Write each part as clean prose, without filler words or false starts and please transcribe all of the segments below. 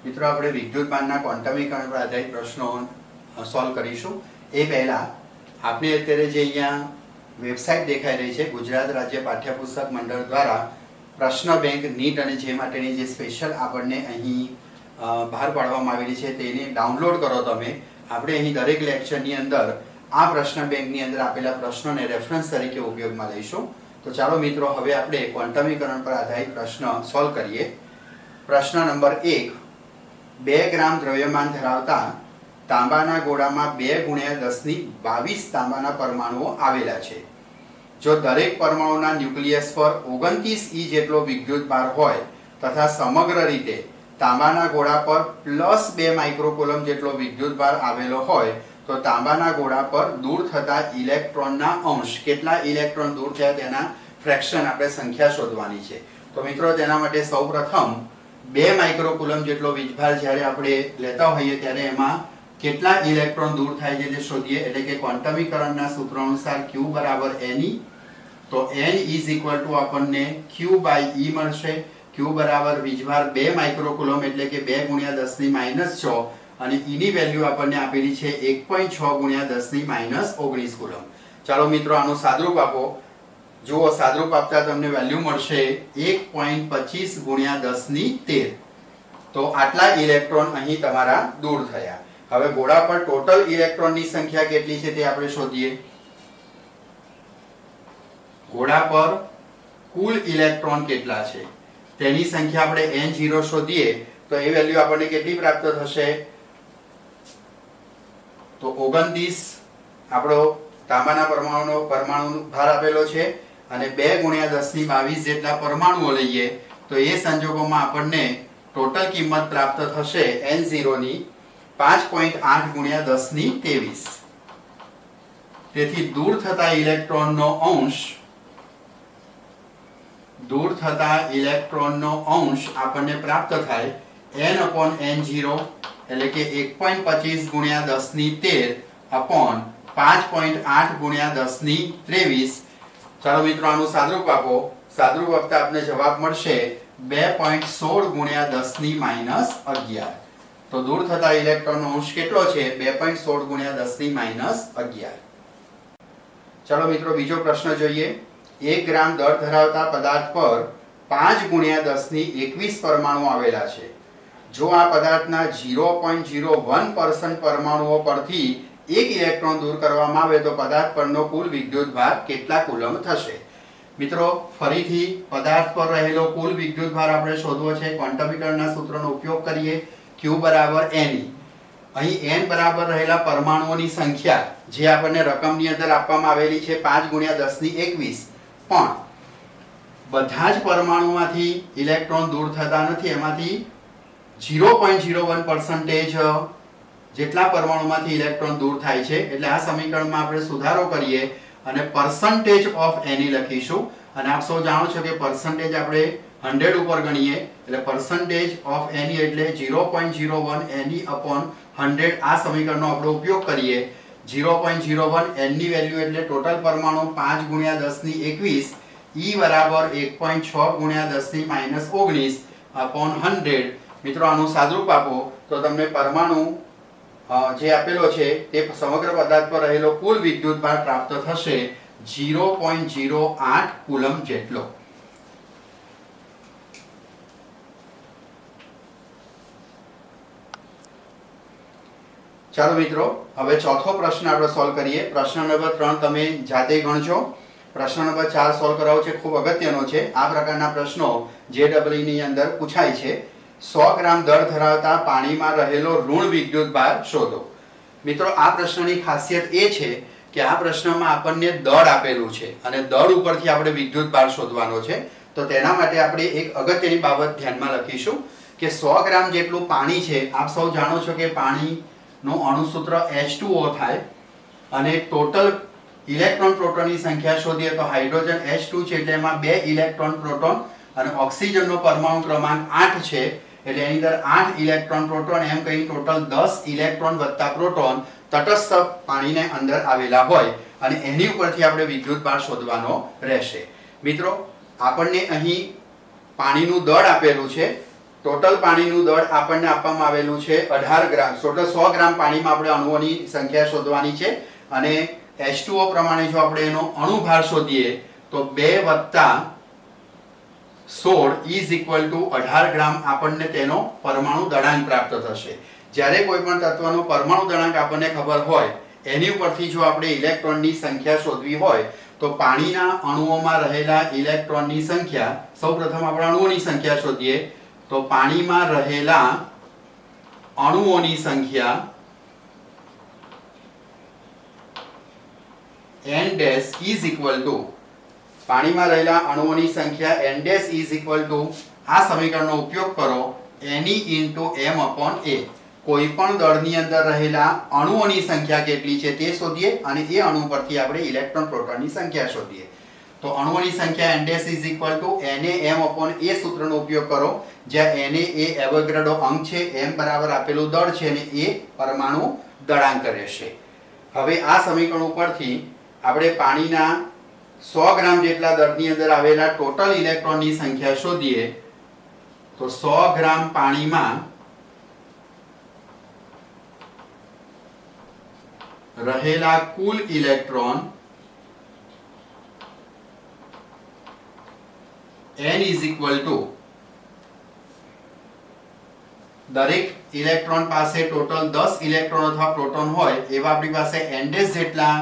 મિત્રો આપણે વિદ્યુતમાનના ક્વોન્ટમીકરણ પર આધારિત પ્રશ્નો સોલ્વ કરીશું. એ પહેલા આપણે અત્યારે જે અહીંયા વેબસાઇટ દેખાઈ રહી છે ગુજરાત રાજ્ય પાઠ્યપુસ્તક મંડળ દ્વારા પ્રશ્ન બેંક નીટ અને જે માટેની જે સ્પેશિયલ આપણને અહીં બહાર પાડવામાં આવેલી છે તેને ડાઉનલોડ કરો તમે. આપણે અહીં દરેક લેક્ચરની અંદર આ પ્રશ્ન બેંકની અંદર આપેલા પ્રશ્નોને રેફરન્સ તરીકે ઉપયોગમાં લઈશું. તો ચાલો મિત્રો હવે આપણે ક્વોન્ટમીકરણ પર આધારિત પ્રશ્ન સોલ્વ કરીએ. પ્રશ્ન નંબર 1. 2 ગ્રામ દ્રવ્યમાન ધરાવતા તાંબાના ગોળામાં 2 × 10⁻22 તાંબાના પરમાણુઓ આવેલા છે. જો દરેક પરમાણુના ન્યુક્લિયસ પર 29 E જેટલો વિદ્યુતભાર હોય તથા સમગ્ર રીતે તાંબાના ગોળા પર +2 માઇક્રોકુલમ જેટલો વિદ્યુતભાર આવેલો હોય તો તાંબાના ગોળા પર દૂર થતા ઇલેક્ટ્રોનના અંશ, કેટલા ઇલેક્ટ્રોન દૂર થયા તેના ફ્રેક્શન આપણે સંખ્યા શોધવાની છે. તો મિત્રો તેના માટે સૌપ્રથમ 2 માઇક્રોકુલમ જેટલો વીજભાર જ્યારે આપણે લેતા હોઈએ ત્યારે એમાં કેટલા ઇલેક્ટ્રોન દૂર થાય છે તે શોધીએ. એટલે કે ક્વોન્ટમીકરણના સૂત્ર અનુસાર Q = Ne. તો N આપણને Q/E મળશે. Q બરાબર વીજભાર 2 માઇક્રોકુલમ એટલે કે 2 × 10⁻⁶ અને E ની વેલ્યુ આપણને આપેલી છે 1.6 × 10⁻19 કુલમ. ચાલો મિત્રો આનું સાદરૂપ આપો. જુઓ, સાદરૂપ આપતા તમને વેલ્યુ મળશે 1.25 × 10⁻13. તો આટલા ઇલેક્ટ્રોન અહીં તમારા દૂર થયા. હવે ગોળા પર ટોટલ ઇલેક્ટ્રોનની સંખ્યા કેટલી છે તે આપણે શોધીએ. ગોળા પર કુલ ઇલેક્ટ્રોન કેટલા છે તેની સંખ્યા આપણે N0 શોધીએ તો એ વેલ્યુ આપણને કેટલી પ્રાપ્ત થશે? તો 29 આપણો તાંબાના પરમાણુ ભાર આપેલો છે અને 2 × 10⁻22 જેટલા પરમાણુઓ લઈએ તો એ સંજોગોમાં આપણને ટોટલ કિંમત પ્રાપ્ત થશે N0 ની 5.8 × 10⁻23. તેથી દૂર થતા ઇલેક્ટ્રોનનો અંશ આપણને પ્રાપ્ત થાય N/N0 એટલે કે 1.25 × 10⁻13 5.8 × 10⁻23. ચાલો મિત્રો આનું સાદરૂપ આપો. સાદરૂપ આપતા આપને જવાબ મળશે 2.16 × 10⁻11. તો દૂર થતા ઇલેક્ટ્રોનનો અંશ કેટલો છે? 2.16 × 10⁻11. ચાલો મિત્રો બીજો પ્રશ્ન જોઈએ. 1 ગ્રામ દર ધરાવતા પદાર્થ પર 5 × 10⁻21 પરમાણુ આવેલા છે. જો આ પદાર્થના 0.01% પરમાણુઓ પરથી એક ઇલેક્ટ્રોન દૂર કરવામાં આવે તો પદાર્થ પરનો કુલ વિદ્યુતભાર કેટલા કુલમ થશે? મિત્રો ફરીથી પદાર્થ પર રહેલો કુલ વિદ્યુતભાર આપણે શોધવો છે. ક્વોન્ટમીકરણના સૂત્રનો ઉપયોગ કરીએ. Q = Ne. અહીં N બરાબર રહેલા પરમાણુઓની સંખ્યા જે આપણને રકમની અંદર આપવામાં આવેલી છે 5 × 10⁻21. પણ બધા જ પરમાણુમાંથી ઇલેક્ટ્રોન દૂર થતા નથી. એમાંથી 0.01% જેટલા પરમાણુમાંથી ઇલેક્ટ્રોન દૂર થાય છે. એટલે આ સમીકરણમાં આપણે સુધારો કરીએ અને percentage of Ne લખીશું. અને આપ સૌ જાણો છો કે percentage આપણે 100 ઉપર ગણીએ એટલે percentage of Ne એટલે 0.01 Ne/100. આ સમીકરણનો આપણે ઉપયોગ કરીએ. 0.01 N ની વેલ્યુ એટલે ટોટલ પરમાણુ 5 × 10⁻21. E બરાબર 1.6 × 10⁻19/100. મિત્રો આનું સાદરૂપ આપો તો તમને પરમાણુ જે આપેલો છે તે સમગ્ર પદાર્થ પર રહેલો કુલ વિદ્યુતભાર પ્રાપ્ત થશે 0.08 કુલમ જેટલો. ચાલો મિત્રો હવે ચોથો પ્રશ્ન આપણે સોલ્વ કરીએ. પ્રશ્ન નંબર 3 તમે જાતે ગણજો. પ્રશ્ન નંબર 4 સોલ્વ કરાવો છે, ખૂબ અગત્યનો છે. આ પ્રકારના પ્રશ્નો JEE ની અંદર પૂછાય છે. 100 ગ્રામ દર ધરાવતા પાણીમાં રહેલો ઋણ વિદ્યુતભાર શોધો. મિત્રો આ પ્રશ્નની ખાસિયત એ છે કે આ પ્રશ્નમાં આપણને દળ આપેલું છે અને દળ ઉપરથી આપણે વિદ્યુતભાર શોધવાનો છે. તો તેના માટે આપણે એક અગત્યની બાબત ધ્યાનમાં લખીશું કે 100 ગ્રામ જેટલું પાણી છે. આપ સૌ જાણો છો કે પાણીનું અણુસૂત્ર H2O થાય અને ટોટલ ઇલેક્ટ્રોન પ્રોટોનની સંખ્યા શોધીએ તો હાઇડ્રોજન H2 છે એટલે એમાં 2 ઇલેક્ટ્રોન પ્રોટોન અને ઓક્સિજનનો પરમાણુ ક્રમાંક 8 છે એટલે એની અંદર 8 ઇલેક્ટ્રોન પ્રોટોન એમ કહી ટોટલ 10 ઇલેક્ટ્રોન વત્તા પ્રોટોન તટસ્થ પાણીને અંદર આવેલા હોય અને એની ઉપરથી આપણે વિદ્યુતભાર શોધવાનો રહેશે. મિત્રો આપણને અહીં પાણીનું દળ આપેલું છે ટોટલ પાણીનું દળ આપણને આપવામાં આવેલું છે 18 ગ્રામ. ટોટલ 100 ગ્રામ પાણીમાં આપણે અણુઓની સંખ્યા શોધવાની છે અને H2O પ્રમાણે જો આપણે એનો અણુભાર શોધીએ તો 2 + 16 = 18 ગ્રામ આપણને તેનો પરમાણુ દળાંક પ્રાપ્ત થશે. જ્યારે કોઈ પણ તત્વનો પરમાણુ દળાંક આપણને ખબર હોય એની ઉપરથી જો આપણે ઇલેક્ટ્રોનની સંખ્યા શોધવી હોય તો પાણીના અણુઓમાં રહેલા ઇલેક્ટ્રોનની સંખ્યા, સૌપ્રથમ આપણે અણુઓની સંખ્યા શોધીએ તો પાણીમાં રહેલા અણુઓની સંખ્યા n dash is equal two, પાણીમાં રહેલા અણુઓની સંખ્યા n dash is equal two, આ સમીકરણનો ઉપયોગ કરો Ne * m/a. કોઈ પણ દળની અંદર રહેલા અણુઓની સંખ્યા કેટલી છે તે શોધીએ અને એ અણુ પરથી આપણે ઇલેક્ટ્રોન પ્રોટોનની સંખ્યા શોધીએ. તો અણુઓની સંખ્યા n dash is equal two Na m/a સૂત્રનો ઉપયોગ કરો, જ્યાં Na એ એવોગાડ્રો અંક છે, m બરાબર આપેલું દળ છે અને a પરમાણુ દળાંક રહેશે. હવે આ સમીકરણ ઉપરથી આપણે પાણીના 100 ગ્રામ જેટલા દળની અંદર આવેલા ટોટલ ઇલેક્ટ્રોનની સંખ્યા શોધીએ તો 100 ગ્રામ પાણીમાં રહેલા કુલ electron n is equal to, દરેક ઇલેક્ટ્રોન પાસે ટોટલ 10 ઇલેક્ટ્રોન અથવા પ્રોટોન હોય એવા આપણી પાસે n ડેશ જેટલા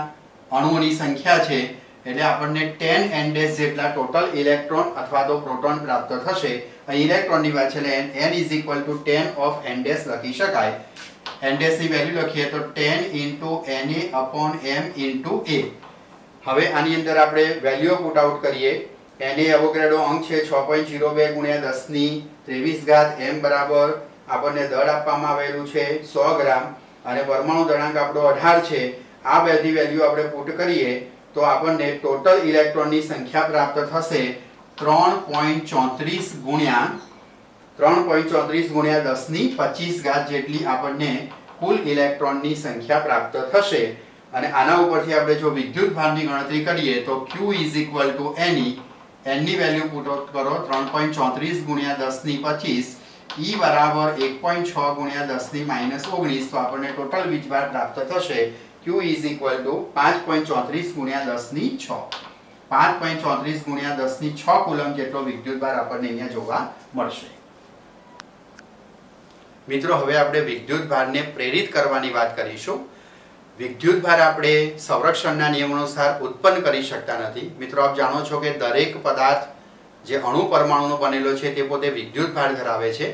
અણુઓની સંખ્યા છે, એટલે આપણને 10 n ડેશ જેટલા ટોટલ ઇલેક્ટ્રોન અથવા તો પ્રોટોન પ્રાપ્ત થશે. અહીં ઇલેક્ટ્રોનની વાત છે એટલે n is equal two 10 of n dash લખી શકાય. n ડેશ ની વેલ્યુ લખીએ તો 10 * Na/m * a. હવે આની અંદર આપણે વેલ્યુઓ પુટ આઉટ કરીએ. Na એવોગાડ્રો અંક છે 6.02 × 1023 m બરાબર આપણને દળ આપવામાં આવેલું છે 100 ગ્રામ અને પરમાણુ દળાંક આપણો 18 છે. આ બધી વેલ્યુ આપણે પુટ કરીએ તો આપણને ટોટલ ઇલેક્ટ્રોનની સંખ્યા પ્રાપ્ત થશે 3.34 × 1025 જેટલી આપણને કુલ ઇલેક્ટ્રોનની સંખ્યા પ્રાપ્ત થશે. અને આના ઉપરથી આપણે જો વિદ્યુત ભારની ગણતરી કરીએ તો Q = Ne, n ની વેલ્યુ પુટ આઉટ કરો 3.34 × 1025, E બરાબર 1.6 × 10 - 19, તો આપણને ટોટલ વીજભાર પ્રાપ્ત થશે Q = 5.34 × 10 / 6. 5.34 × 10 / 6 કુલમ જેટલો વિદ્યુતભાર આપણને અહીંયા જોવા મળશે. મિત્રો, હવે આપણે વિદ્યુતભારને પ્રેરિત કરવાની વાત કરીશું. વિદ્યુતભાર આપણે સંરક્ષણના નિયમો અનુસાર ઉત્પન્ન કરી શકતા નથી. મિત્રો, આપ જાણો છો કે દરેક પદાર્થ જે અણુ પરમાણુનો બનેલો છે તે પોતે વિદ્યુતભાર ધરાવે છે.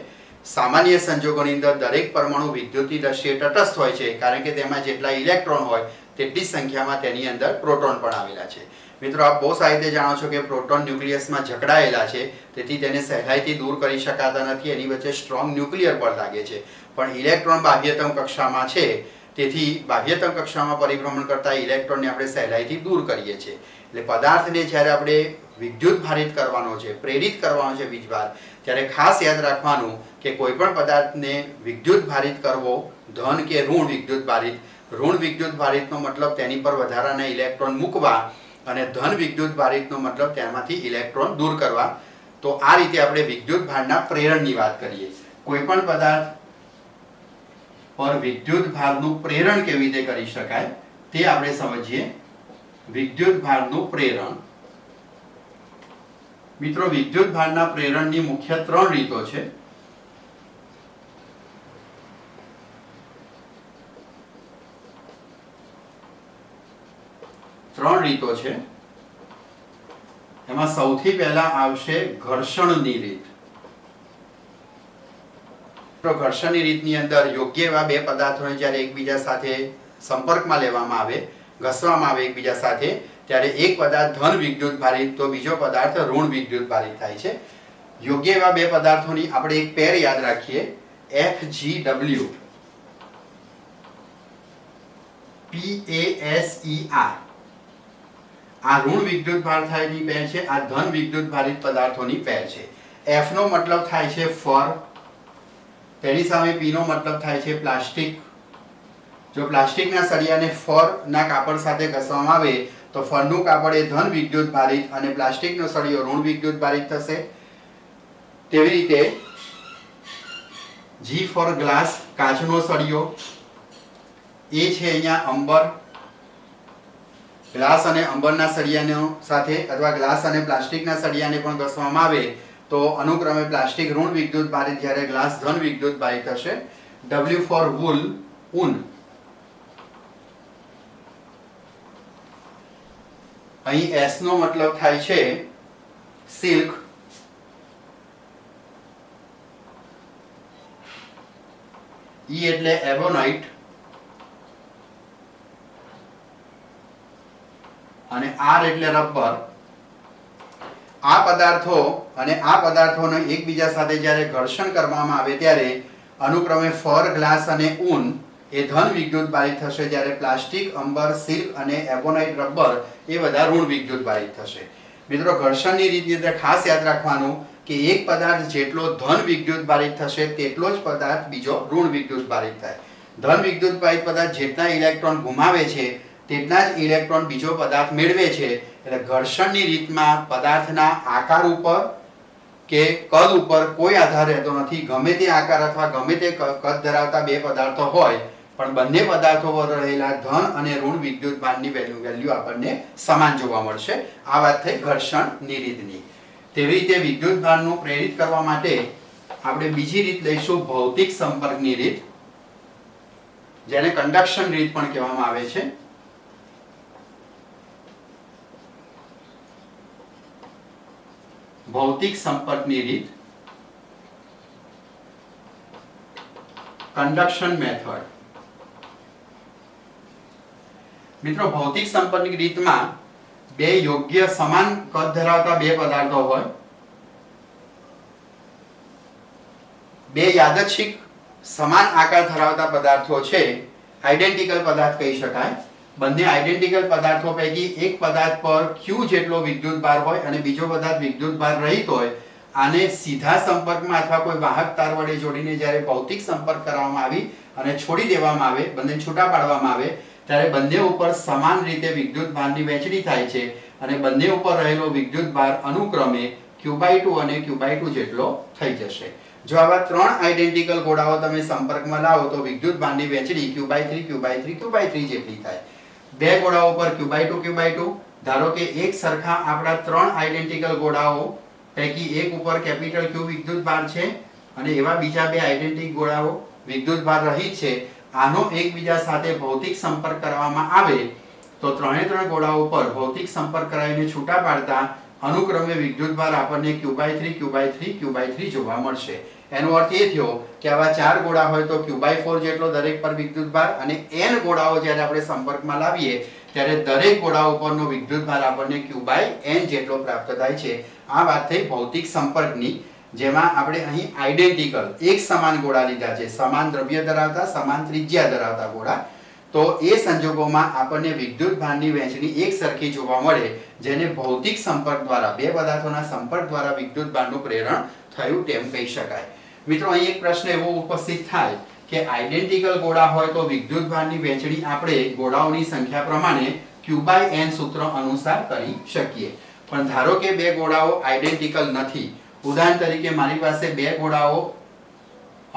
સામાન્ય સંજોગોની અંદર દરેક પરમાણુ વિદ્યુતની દ્રષ્ટિએ તટસ્થ હોય છે, કારણ કે તેમાં જેટલા ઇલેક્ટ્રોન હોય તેટલી સંખ્યામાં તેની અંદર પ્રોટોન પણ આવેલા છે. મિત્રો, આપ બહુ સારી રીતે જાણો છો કે પ્રોટોન ન્યુક્લિયસમાં જકડાયેલા છે, તેથી તેને સહેલાઈથી દૂર કરી શકાતા નથી. એની વચ્ચે સ્ટ્રોંગ ન્યુક્લિયર બળ લાગે છે. પણ ઇલેક્ટ્રોન બાહ્યતમ કક્ષામાં છે, તેથી બાહ્યતમ કક્ષામાં પરિભ્રમણ કરતા ઇલેક્ટ્રોનને આપણે સહેલાઈથી દૂર કરીએ છીએ. એટલે પદાર્થને જ્યારે આપણે વિદ્યુત ભારિત કરવાનો છે, પ્રેરિત કરવાનો છે વીજભાર, ત્યારે ખાસ યાદ રાખવાનું કે કોઈ પણ પદાર્થને વિદ્યુત ભારિત કરવો, ધન કે ઋણ વિદ્યુત ભારિત. ઋણ વિદ્યુત ભારિતનો મતલબ તેની પર વધારાના ઇલેક્ટ્રોન મૂકવા અને ધન વિદ્યુત ભારિતનો મતલબ તેમાંથી ઇલેક્ટ્રોન દૂર કરવા. તો આ રીતે આપણે વિદ્યુત ભારના પ્રેરણની વાત કરીએ. કોઈ પણ પદાર્થ પર વિદ્યુત ભારનું પ્રેરણ કેવી રીતે કરી શકાય તે આપણે સમજીએ. વિદ્યુત ભારનું પ્રેરણ. મિત્રો, વિદ્યુત ભારના પ્રેરણની મુખ્ય 3 રીતો છે. એમાં સૌથી પહેલા આવશે ઘર્ષણની રીત. ઘર્ષણની રીતની અંદર યોગ્ય એવા બે પદાર્થોને જ્યારે એકબીજા સાથે સંપર્કમાં લેવામાં આવે, ઘસવામાં આવે એકબીજા સાથે, ત્યારે એક પદાર્થ ધન વિદ્યુત ભારિત તો બીજો પદાર્થ ઋણ વિદ્યુત ભારિત થાય છે. યોગ્ય એવા બે પદાર્થોની આપણે એક પેર યાદ રાખીએ, FgW, PaSER. આ ઋણ વિદ્યુત ભાર થાયની પેર છે, આ ધન વિદ્યુત ભારિત પદાર્થોની પેર છે. F નો મતલબ થાય છે ફર, તેની સામે P નો મતલબ થાય છે પ્લાસ્ટિક. જો પ્લાસ્ટિકના સળિયાને ફરના કાપડ સાથે ઘસવામાં આવે તો ફરનું કાપડ એ ધન વિદ્યુત ભારિત અને પ્લાસ્ટિકનો સળિયો ઋણ વિદ્યુત ભારિત થશે. તેવી રીતે G ફોર ગ્લાસ, કાચનો સળિયો. એ છે અહીંયા અંબર. ગ્લાસ અને અંબરના સળિયાનો સાથે અથવા ગ્લાસ અને પ્લાસ્ટિકના સળિયાને પણ ઘસવામાં આવે તો અનુક્રમે પ્લાસ્ટિક ઋણ વિદ્યુત ભારિત જ્યારે ગ્લાસ ધન વિદ્યુત ભારિત થશે. W ફોર વૂલ, ઊન. અહીં S નો મતલબ થાય છે સિલ્ક. E એટલે એબોનાઇટ અને R એટલે રબર. આ પદાર્થો અને આ પદાર્થોને એકબીજા સાથે જ્યારે ઘર્ષણ કરવામાં આવે ત્યારે અનુક્રમે ફર, ગ્લાસ અને ઊન એ ધન વિદ્યુત ભારિત થશે, જ્યારે પ્લાસ્ટિક, અંબર, સિલ્ક અને એબોનાઇટ, રબર એ બધા ઋણ વિદ્યુત ભારિત થશે. મિત્રો, ઘર્ષણની રીતની અંદર ખાસ યાદ રાખવાનું કે એક પદાર્થ જેટલો ધન વિદ્યુત ભારિત થશે તેટલો જ પદાર્થ બીજો ઋણ વિદ્યુત ભારિત થાય. ધન વિદ્યુત ભારિત પદાર્થ જેટલા ઇલેક્ટ્રોન ગુમાવે છે તેટલા જ ઇલેક્ટ્રોન બીજો પદાર્થ મેળવે છે. એટલે ઘર્ષણની રીતમાં પદાર્થના આકાર ઉપર કે કદ ઉપર કોઈ આધાર રહેતો નથી. ગમે તે આકાર અથવા ગમે તે કદ ધરાવતા બે પદાર્થો હોય પણ બંને પદાર્થો પર રહેલા ધન અને ઋણ વિદ્યુત ભારની વેલ્યુ આપણને સમાન જોવા મળશે. આ વાત થઈ ઘર્ષણની રીતની. તેવી રીતે વિદ્યુત ભારનું પ્રેરિત કરવા માટે આપણે બીજી રીત લઈશું, ભૌતિક સંપર્કની રીત, જેને કંડક્શન રીત પણ કહેવામાં આવે છે. ભૌતિક સંપર્કની રીત, કંડક્શન મેથડ. મિત્રો, ભૌતિક સંપર્કની રીતમાં બે યોગ્ય સમાન કદ ધરાવતા બે પદાર્થો હોય, બે યાદચ્છિક સમાન આકાર ધરાવતા પદાર્થો છે, આઇડેન્ટિકલ પદાર્થ કહી શકાય. બંને આઇડેન્ટિકલ પદાર્થો પૈકી એક પદાર્થ પર Q જેટલો વિદ્યુત ભાર હોય અને બીજો પદાર્થ વિદ્યુત ભાર રહિત હોય. આને સીધા સંપર્કમાં અથવા કોઈ વાહક તાર વડે જોડીને જ્યારે ભૌતિક સંપર્ક કરવામાં આવી અને છોડી દેવામાં આવે, બંને છૂટા પાડવામાં આવે ત્યારે બંને ઉપર સમાન રીતે વિદ્યુત ભારની વહેંચણી થાય છે અને બંને ઉપર રહેલો વિદ્યુત ભાર અનુક્રમે Q/2 અને Q/2 જેટલો થઈ જશે. જો આવા ત્રણ આઇડેન્ટિકલ ગોળાઓ તમે સંપર્કમાં લાવો તો વિદ્યુત ભારની વહેંચણી Q/3 Q/3 Q/3 જેટલી થાય. બે ગોળાઓ પર Q/2 Q/2. ધારો કે એક સરખા આપણા ત્રણ આઇડેન્ટિકલ ગોળાઓ પૈકી એક ઉપર કેપિટલ Q વિદ્યુત ભાર છે અને એવા બીજા બે આઇડેન્ટિકલ ગોળાઓ વિદ્યુત ભાર રહિત છે. આનો એકબીજા સાથે ભૌતિક સંપર્ક કરવામાં આવે તો ત્રણે ત્રણ ગોળાઓ પર ભૌતિક સંપર્ક કરાવીને છૂટા પાડતા અનુક્રમે વિદ્યુત ભાર આપણને Q/3 Q/3 Q/3 જોવા મળશે. એનો અર્થ એ થયો કે આવા ચાર ગોળા હોય તો Q/4 જેટલો દરેક પર વિદ્યુત ભાર અને n ગોળાઓ જ્યારે આપણે સંપર્કમાં લાવીએ ત્યારે દરેક ગોળા ઉપરનો વિદ્યુત ભાર આપણને Q/n જેટલો પ્રાપ્ત થાય છે. આ વાત થઈ ભૌતિક સંપર્કની, જેમાં આપણે અહીં આઇડેન્ટિકલ એક સમાન ગોળા લીધા છે, સમાન દ્રવ્ય ધરાવતા, સમાન ત્રિજ્યા ધરાવતા ગોળા. તો એ સંજોગોમાં આપણને વિદ્યુત ભારની વહેંચણી એક સરખી જોવા મળે, જેને ભૌતિક સંપર્ક દ્વારા, બે પદાર્થોના સંપર્ક દ્વારા વિદ્યુત ભારનું પ્રેરણ થયું તેમ કહી શકાય. મિત્રો, અહીં એક પ્રશ્ન એવો ઉપસ્થિત થાય કે આઇડેન્ટિકલ ગોળા હોય તો વિદ્યુત ભારની વહેંચણી આપણે ગોળાઓની સંખ્યા પ્રમાણે Q/n સૂત્ર અનુસાર કરી શકીએ. પણ ધારો કે બે ગોળાઓ આઇડેન્ટિકલ નથી. ઉદાહરણ તરીકે મારી પાસે બે ગોળાઓ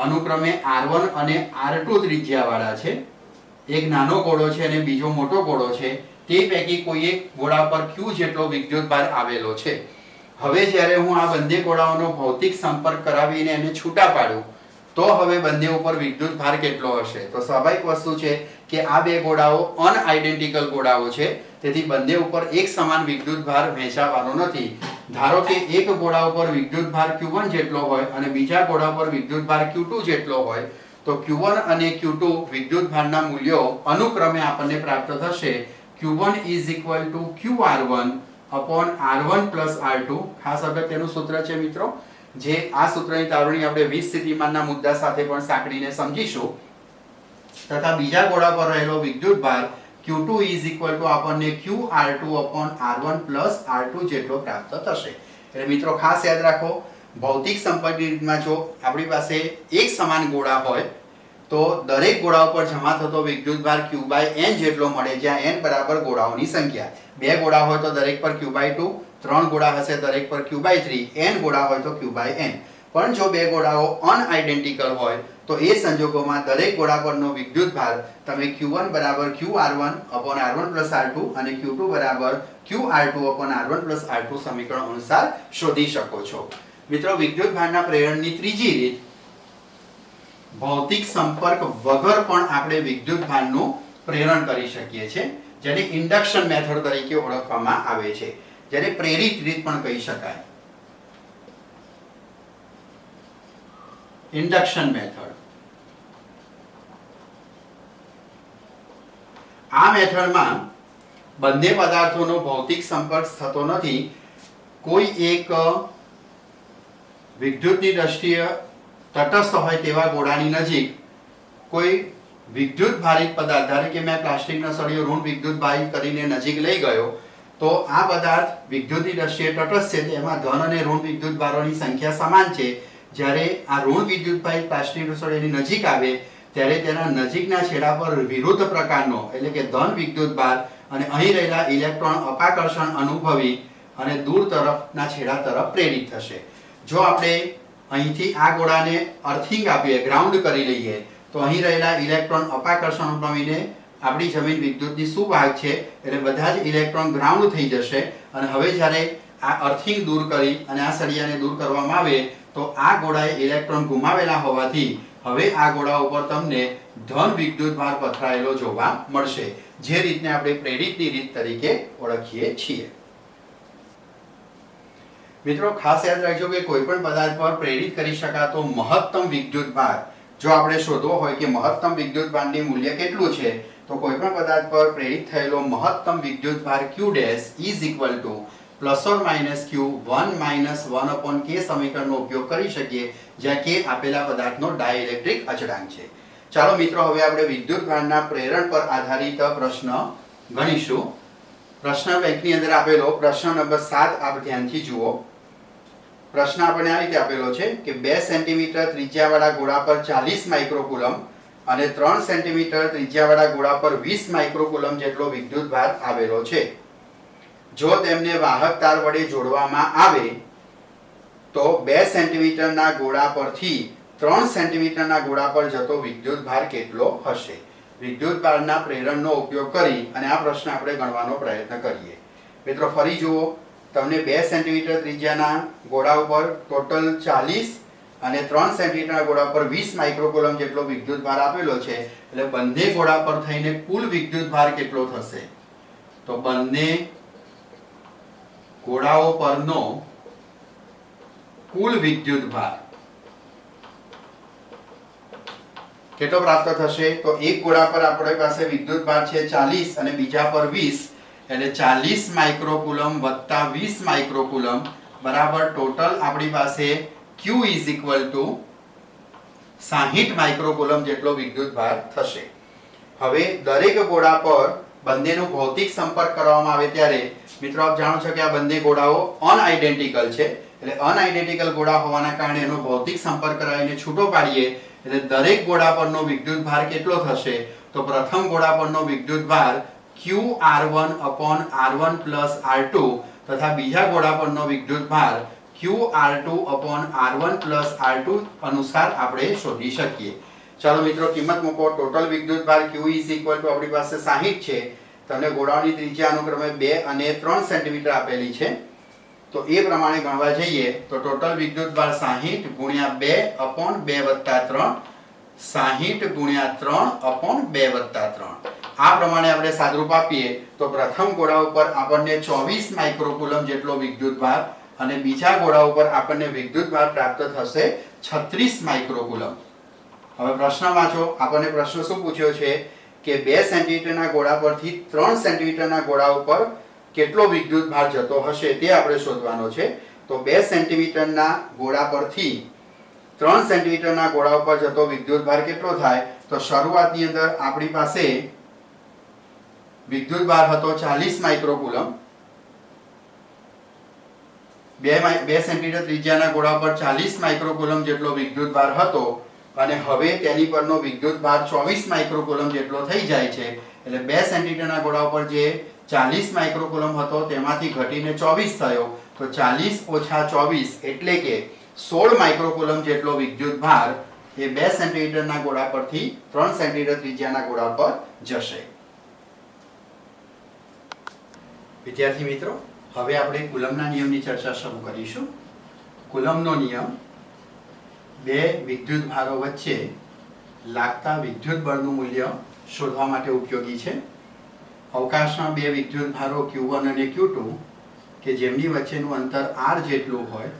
અનુક્રમે R1 અને R2 ત્રિજ્યાવાળા છે. એક નાનો ગોળો છે અને બીજો મોટો ગોળો છે. તે પૈકી કોઈ એક ગોળા પર Q જેટલો વિદ્યુત ભાર આવેલો છે. હવે જ્યારે હું આ બંને ગોળાઓનો ભૌતિક સંપર્ક કરાવીને એને છૂટા પાડું તો હવે બંને ઉપર વિદ્યુત ભાર કેટલો હશે? તો સ્વાભાવિક વસ્તુ છે કે આ બે ગોળાઓ અનઆઇડેન્ટિકલ ગોળાઓ છે, તેથી બંને ઉપર એક સમાન વિદ્યુત ભાર વહેંચાવાનો નથી. ધારો કે એક ગોળા ઉપર વિદ્યુત ભાર Q1 જેટલો હોય અને બીજા ગોળા પર વિદ્યુત ભાર Q2 જેટલો હોય તો Q1 અને Q2 વિદ્યુત ભારના મૂલ્યો અનુક્રમે આપણને પ્રાપ્ત થશે. Q1 = QR1 upon R1 plus R2. ખાસ અગત્યનું સૂત્ર છે મિત્રો, જે આ સૂત્રની તારવણી આપણે 20 સ્થિતિમાનના મુદ્દા સાથે પણ સાંકળીને સમજીશું. તથા બીજા ગોળા પર રહેલો વિદ્યુત ભાર Q2 = આપણને QR2 upon R1 plus R2 જેટલો પ્રાપ્ત થશે. એટલે મિત્રો ખાસ યાદ રાખો, ભૌતિક સંપર્કની રીતમાં જો આપણી પાસે એક સમાન ગોળા હોય તો દરેક ગોળા ઉપર જમા થતો વિદ્યુત ભાર Q/n જેટલો મળે, જ્યાં n બરાબર ગોળાઓની સંખ્યા. બે ગોળા હોય તો દરેક પર Q/2, ત્રણ ગોળા હશે દરેક પર Q/3, n ગોળા હોય તો Q/n. પણ જો બે ગોળાઓ અનઆઇડેન્ટિકલ હોય તો એ સંજોગોમાં દરેક ગોળા પરનો વિદ્યુતભાર તમે Q1 બરાબર QR1 upon R1 plus R2 અને Q2 બરાબર QR2 upon R1 plus R2 સમીકરણ અનુસાર શોધી શકો છો. મિત્રો, વિદ્યુતભારના પ્રેરણની ત્રીજી રીત, ભૌતિક સંપર્ક વગર પણ આપણે વિદ્યુતભારનું પ્રેરણ કરી શકીએ છીએ, જેને ઇન્ડક્શન મેથડ તરીકે ઓળખવામાં આવે છે, જેને પ્રેરિત રીત પણ કહી શકાય. Induction method. આ મેથડમાં બંને પદાર્થોનો ભૌતિક સંપર્ક થતો નથી. કોઈ એક વિદ્યુતની દ્રષ્ટિએ તટસ્થ હોય તેવા ગોળાની નજીક કોઈ વિદ્યુત ભારિત પદાર્થ, ધારો કે મેં પ્લાસ્ટિકનો સળિયો ઋણ વિદ્યુત ભારિત કરીને નજીક લઈ ગયો, તો આ પદાર્થ વિદ્યુતની દ્રષ્ટિએ તટસ્થ છે, તેમાં ધન અને ઋણ વિદ્યુત ભારોની સંખ્યા સમાન છે. જ્યારે આ ઋણ વિદ્યુત ભારિત પ્લાસ્ટિકનો સળિયાની નજીક આવે ત્યારે તેના નજીકના છેડા પર વિરુદ્ધ પ્રકારનો એટલે કે ધન વિદ્યુત ભાર અને અહીં રહેલા ઇલેક્ટ્રોન અપાકર્ષણ અનુભવી અને દૂર તરફના છેડા તરફ પ્રેરિત થશે. જો આપણે અહીંથી આ ગોળાને અર્થિંગ આપીએ, ગ્રાઉન્ડ કરી લઈએ, તો અહીં રહેલા ઇલેક્ટ્રોન અપાકર્ષણ અનુભવીને આપણી જમીન વિદ્યુતની સુવાહક છે એટલે બધા જ ઇલેક્ટ્રોન ગ્રાઉન્ડ થઈ જશે. અને હવે જ્યારે આ અર્થિંગ દૂર કરી અને આ સળિયાને દૂર કરવામાં આવે તો આ ગોળાએ ઇલેક્ટ્રોન ગુમાવેલા હોવાથી હવે આ ગોળા ઉપર તમને ધન વિદ્યુતભાર પથરાયેલો જોવા મળશે, જે રીતને આપણે પ્રેરિતની રીત તરીકે ઓળખીએ છીએ. મિત્રો, ખાસ યાદ રાખજો કે કોઈ પણ પદાર્થ પર પ્રેરિત કરી શકાતો મહત્તમ વિદ્યુતભાર જો આપણે શોધવો હોય કે મહત્તમ વિદ્યુતભારની મૂલ્ય કેટલું છે, તો કોઈ પણ પદાર્થ પર પ્રેરિત થયેલો મહત્તમ વિદ્યુતભાર Q dash is equal two plus or minus Q 1 minus 1 upon K સમીકરણનો ઉપયોગ કરી શકીએ, જ્યાં K આપેલા પદાર્થનો ડાઇલેક્ટ્રિક અચળાંક છે. ચાલો મિત્રો, હવે આપણે વિદ્યુતભારના પ્રેરણ પર આધારિત પ્રશ્ન ગણીશું. પ્રશ્ન બેંકની અંદર આપેલો પ્રશ્ન નંબર 7 આપ ધ્યાનથી જુઓ. પ્રશ્ન આપણને આ રીતે આપેલો છે કે 2 સેન્ટીમીટર ત્રિજ્યાવાળા ગોળા પર 40 માઇક્રોકુલમ અને 3 સેન્ટીમીટર ત્રિજ્યાવાળા ગોળા પર 20 માઇક્રોકુલમ જેટલો વિદ્યુતભાર આવેલો છે. જો તેમને વાહક તાર વડે જોડવામાં આવે તો 2 સેન્ટીમીટરના ગોળા પરથી 3 સેન્ટીમીટરના ગોળા પર જતો વિદ્યુતભાર કેટલો હશે? વિદ્યુતભારના પ્રેરણનો ઉપયોગ કરી અને આ પ્રશ્ન આપણે ગણવાનો પ્રયત્ન કરીએ. મિત્રો, ફરી જુઓ, તમને 2 સેન્ટીમીટર ત્રિજ્યાના ગોળા ઉપર ટોટલ 40 અને 3 સેન્ટીમીટરના ગોળા પર 20 માઇક્રોકુલમ જેટલો વિદ્યુતભાર આપેલો છે. એટલે બંને ગોળા પર થઈને કુલ વિદ્યુતભાર કેટલો થશે? તો બંને ગોળાઓ પરનો કુલ વિદ્યુતભાર કેટલો પ્રાપ્ત થશે? તો એક ગોળા પર આપણી પાસે વિદ્યુતભાર છે 40 અને બીજા પર 20, એટલે 40 માઇક્રોકુલમ વત્તા 20 માઇક્રોકુલમ બરાબર ટોટલ આપણી પાસે Q ઇઝ ઇક્વલ ટુ 60 માઇક્રોકુલમ જેટલો વિદ્યુતભાર થશે. હવે દરેક ગોળા પર બંનેનો ભૌતિક સંપર્ક કરવામાં આવે ત્યારે મિત્રો આપ જાણો છો કે આ બંને ગોળાઓ અનઆઇડેન્ટિકલ છે, એટલે અનઆઇડેન્ટિકલ ગોળા હોવાના કારણે એનો ભૌતિક સંપર્ક કરાવીને છૂટો પાડીએ એટલે દરેક ગોળા પરનો વિદ્યુતભાર કેટલો થશે? તો પ્રથમ ગોળા પરનો વિદ્યુતભાર QR1 upon R1 plus R2 તથા બીજા ગોળા પરનો વિદ્યુતભાર QR2 upon R1 plus R2 અનુસાર આપણે શોધી શકીએ. ચાલો મિત્રો, કિંમત મૂકો. ટોટલ વિદ્યુતભાર Q ઇઝ ઇક્વલ ટુ આપણી પાસે 60 છે. તમને ગોળાની ત્રિજ્યા અનુક્રમે 2 અને 3 સેન્ટીમીટર આપેલી છે, તો એ પ્રમાણે ગણવા જઈએ તો ટોટલ વિદ્યુતભાર 60 ગુણ્યા 2 અપોન 2 વત્તા 3, 60 ગુણ્યા 3 અપોન 2 વત્તા 3. આ પ્રમાણે આપણે સાદરૂપ આપીએ તો પ્રથમ ગોળા ઉપર આપણને 24 માઇક્રોકુલમ જેટલો વિદ્યુતભાર અને બીજા ગોળા ઉપર આપણને વિદ્યુતભાર પ્રાપ્ત થશે 36 માઇક્રોકુલમ. હવે પ્રશ્ન વાંચો. આપણને પ્રશ્ન શું પૂછ્યો છે કે 2 સેન્ટીમીટરના ગોળા પરથી 3 સેન્ટીમીટરના ગોળા ઉપર કેટલો વિદ્યુતભાર જતો હશે તે આપણે શોધવાનો છે. તો 2 સેન્ટીમીટરના ગોળા પરથી 3 સેન્ટીમીટરના ગોળા ઉપર જતો વિદ્યુતભાર કેટલો થાય? તો શરૂઆતની અંદર આપણી પાસે વિદ્યુતભાર હતો 40 માઇક્રોકુલમ. 2 સેન્ટીમીટર ત્રિજ્યાના ગોળા પર 40 માઇક્રોકુલમ જેટલો વિદ્યુતભાર હતો અને હવે તેની પરનો વિદ્યુતભાર 24 માઇક્રોકુલમ જેટલો થઈ જાય છે. એટલે 2 સેન્ટીમીટરના ગોળા ઉપર જે 40 માઇક્રોકુલમ હતો તેમાંથી ઘટીને 24 થયો, તો 40 ઓછા 24 એટલે કે 16 માઇક્રોકુલમ જેટલો વિદ્યુત ભાર એ 2 સેન્ટીમીટરના ગોળા પરથી 3 સેન્ટીમીટર ત્રિજ્યાના ગોળા પર જશે. વિદ્યાર્થી મિત્રો, હવે આપણે કુલમના નિયમની ચર્ચા શરૂ કરીશું. કુલમનો નિયમ બે વિદ્યુત ભારો વચ્ચે લાગતા વિદ્યુત બળનું મૂલ્ય શોધવા માટે ઉપયોગી છે. અવકાશમાં બે વિદ્યુત ભારો Q1 અને Q2 કે જેમની વચ્ચેનું અંતર r જેટલું હોય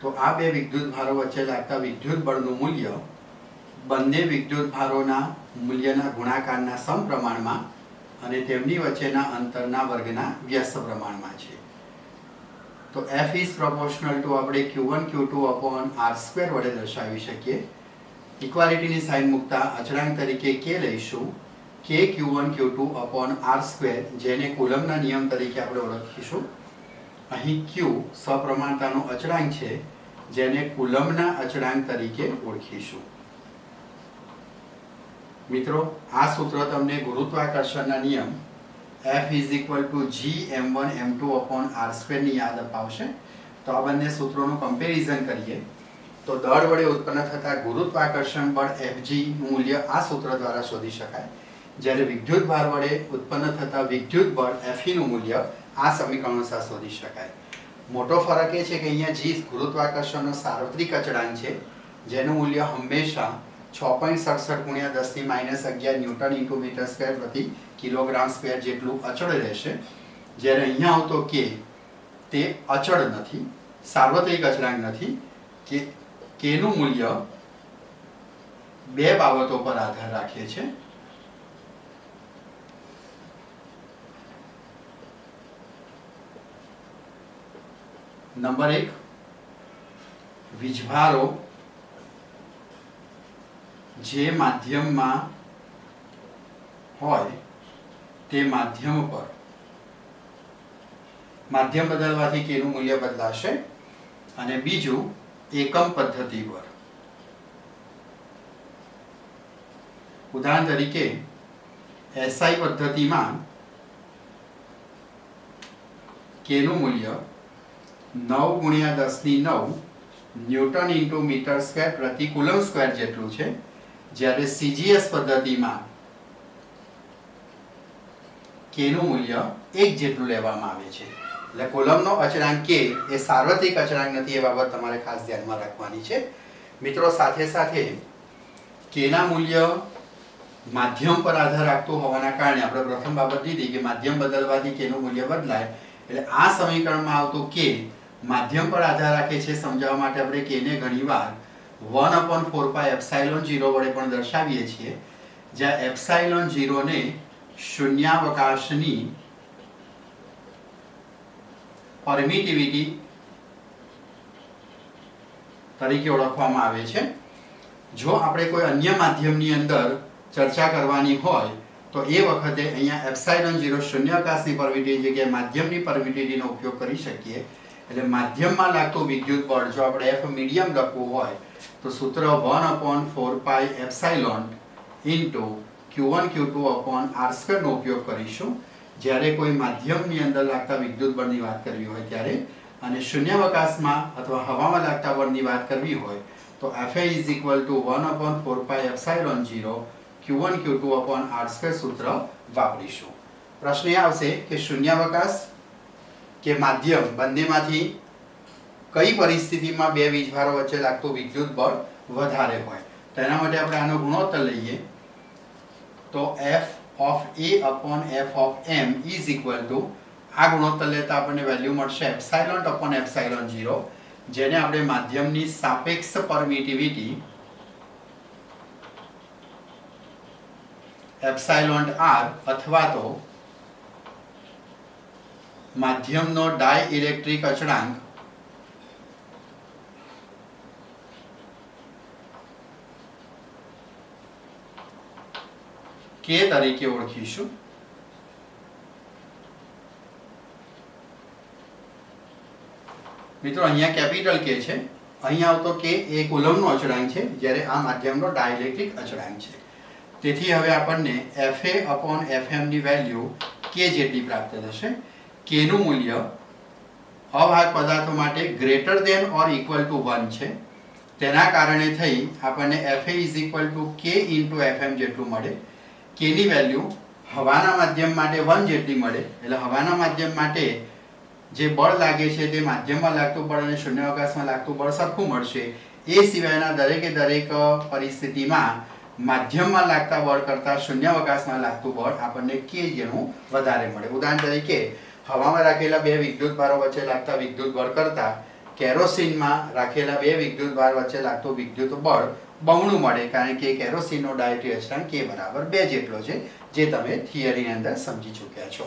તો આ બે વિદ્યુત ભારો વચ્ચે લાગતા વિદ્યુત બળનું મૂલ્ય બંને વિદ્યુત ભારોના મૂલ્યના ગુણાકારના સમપ્રમાણમાં અને તેમની વચ્ચેના અંતરના વર્ગના વ્યસ્ત પ્રમાણમાં છે. તો F is proportional to આપણે Q1 Q2 upon r² વડે દર્શાવી શકીએ. ઇક્વાલિટીની સાઇન મૂકતા અચળાંક તરીકે k લઈશું, k Q1 Q2 upon r², જેને કુલમના નિયમ તરીકે આપણે ઓળખીશું. અહીં Q સપ્રમાણતાનો અચળાંક છે, જેને કુલમના અચળાંક તરીકે ઓળખીશું. મિત્રો, આ સૂત્ર તમને ગુરુત્વાકર્ષણના નિયમ F is equal to G m1 m2 upon r² ની યાદ અપાવશે. તો આ બંને સૂત્રોનું કમ્પેરિઝન કરીએ તો દળ વડે ઉત્પન્ન થતા ગુરુત્વાકર્ષણ બળ Fg નું મૂલ્ય આ સૂત્ર દ્વારા શોધી શકાય, જ્યારે વિદ્યુત ભાર વડે ઉત્પન્ન થતા વિદ્યુત બળ Fe નું મૂલ્ય આ સમીકરણ અનુસાર શોધી શકાય. મોટો ફરક એ છે કે અહીંયા G ગુરુત્વાકર્ષણનો સાર્વત્રિક અચળાંક છે, જેનું મૂલ્ય હંમેશા 6.67 × 10⁻11 ન્યૂટન ઇન્ટુ મીટર સ્ક્વેર પ્રતિ કિલોગ્રામ સ્ક્વેર જેટલું અચળ રહેશે, જ્યારે અહીંયા આવતો k તે અચળ નથી, સાર્વત્રિક અચળાંક નથી. કે નું મૂલ્ય બે બાબતો પર આધાર રાખે છે. નંબર 1, વીજભારો જે માધ્યમમાં હોય તે માધ્યમ પર માધ્યમ બદલવાથી k નું મૂલ્ય બદલાશે. અને બીજું, એકમ પદ્ધતિ પર. ઉદાહરણ તરીકે SI પદ્ધતિમાં k નું મૂલ્ય 9 × 10⁹ ન્યૂટન ઇન્ટુ મીટર સ્ક્વેર પ્રતિ કુલમ સ્ક્વેર જેટલું છે, જ્યારે CGS પદ્ધતિમાં k નું મૂલ્ય 1 જેટલું લેવામાં આવે છે. એટલે કુલમનો અચળાંક k એ સાર્વત્રિક અચળાંક નથી, એ બાબત તમારે ખાસ ધ્યાનમાં રાખવાની છે. મિત્રો, સાથે સાથે k ના મૂલ્ય માધ્યમ પર આધાર રાખતું હોવાના કારણે આપણે પ્રથમ બાબત લીધી કે માધ્યમ બદલવાથી k નું મૂલ્ય બદલાય. એટલે આ સમીકરણમાં આવતું k માધ્યમ પર આધાર રાખે છે. સમજાવવા માટે આપણે k ને ઘણીવાર 1/4πε0 વડે પણ દર્શાવીએ છીએ, જ્યાં ε0 ને શૂન્યાવકાશની પરમિટિવિટી તરીકે ઓળખવામાં આવે છે. જો આપણે કોઈ અન્ય માધ્યમની અંદર ચર્ચા કરવાની હોય તો એ વખતે અહીંયા ε0 શૂન્યાવકાશની પરમિટિવિટી જગ્યાએ માધ્યમની પરમિટિવિટીનો ઉપયોગ કરી શકીએ. એટલે માધ્યમમાં લાગતું વિદ્યુત બળ જો આપણે F મીડિયમ લખવું હોય તો સૂત્ર 1/4πε into Q1 Q2 upon r² નો ઉપયોગ કરીશું જ્યારે કોઈ માધ્યમની અંદર લાગતા વિદ્યુત બળની વાત કરવી હોય ત્યારે. અને શૂન્યાવકાશમાં અથવા હવામાં લાગતા બળની વાત કરવી હોય તો Fa is equal to 1/4πε0 Q1 Q2 upon r² સૂત્ર વાપરીશું. પ્રશ્ન એ આવશે કે શૂન્યાવકાશ કે માધ્યમ બંનેમાંથી કઈ પરિસ્થિતિમાં બે વીજભારો વચ્ચે લાગતું વિદ્યુત બળ વધારે હોય. તો એના માટે આપણે આનો ગુણોત્તર લઈએ તો F of A upon F of M is equal to, આ ગુણોત્તર લેતા આપણને વેલ્યુ મળશે ε/ε0, જેને આપણે માધ્યમની સાપેક્ષ પરમિટિવિટી εr અથવા તો માધ્યમનો ડાઇલેક્ટ્રિક અચળાંક k તરીકે ઓળખીશું. મિત્રો, અહીંયા કેપિટલ K છે, અહીંયા આવતો k એ કુલમનો અચળાંક છે, જ્યારે આ માધ્યમનો ડાઇલેક્ટ્રિક અચળાંક છે. તેથી હવે આપણને Fa/Fm ની વેલ્યુ k જેટલી પ્રાપ્ત થશે. k નું મૂલ્ય અવાહક પદાર્થો માટે greater than or equal to 1 છે. તેના કારણે થઈ આપણને Fa is equal two K into Fm જેટલું મળે. Kની વેલ્યુ હવાના માધ્યમ માટે 1 જેટલી મળે. એટલે હવાના માધ્યમ માટે જે બળ લાગે છે તે માધ્યમમાં લાગતું બળ અને શૂન્યાવકાશમાં લાગતું બળ સરખું મળશે. એ સિવાયના દરેકે દરેક પરિસ્થિતિમાં માધ્યમમાં લાગતા બળ કરતાં શૂન્યાવકાશમાં લાગતું બળ આપણને K જેનું વધારે મળે. ઉદાહરણ તરીકે હવામાં રાખેલા બે વિદ્યુત ભારો વચ્ચે લાગતા વિદ્યુત બળ કરતાં કેરોસીનમાં રાખેલા બે વિદ્યુત ભાર વચ્ચે લાગતું વિદ્યુત બળ બમણું મળે, કારણ કે કેરોસીનનો ડાયરેક્ટરી અચળાંક K બરાબર 2 જેટલો છે, જે તમે થિયરીની અંદર સમજી ચૂક્યા છો.